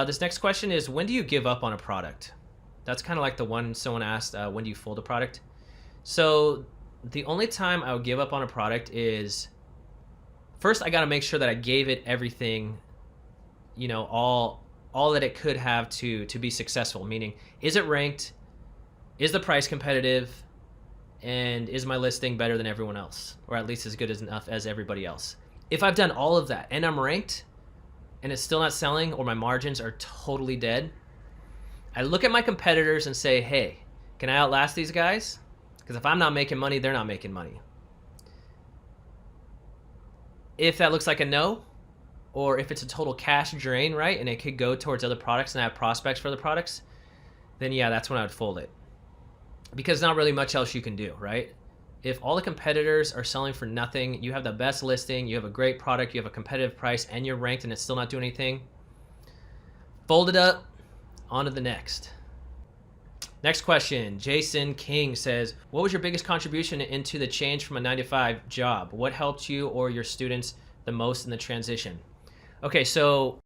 This next question is, when do you give up on a product? That's kind of like the one someone asked, when do you fold a product? So the only time I would give up on a product is, first I got to make sure that I gave it everything, all that it could have to be successful. Meaning, is it ranked? Is the price competitive? And is my listing better than everyone else, or at least as good as enough as everybody else? If I've done all of that and I'm ranked and it's still not selling, or my margins are totally dead, I look at my competitors and say, hey, can I outlast these guys? Because if I'm not making money, they're not making money. If that looks like a no, or if it's a total cash drain, right, and it could go towards other products and I have prospects for the products, then yeah, that's when I would fold it. Because not really much else you can do, right? If all the competitors are selling for nothing, you have the best listing, you have a great product, you have a competitive price, and you're ranked and it's still not doing anything, fold it up, on to the next. Next question, Jason King says, what was your biggest contribution into the change from a 9-to-5 job? What helped you or your students the most in the transition? Okay, so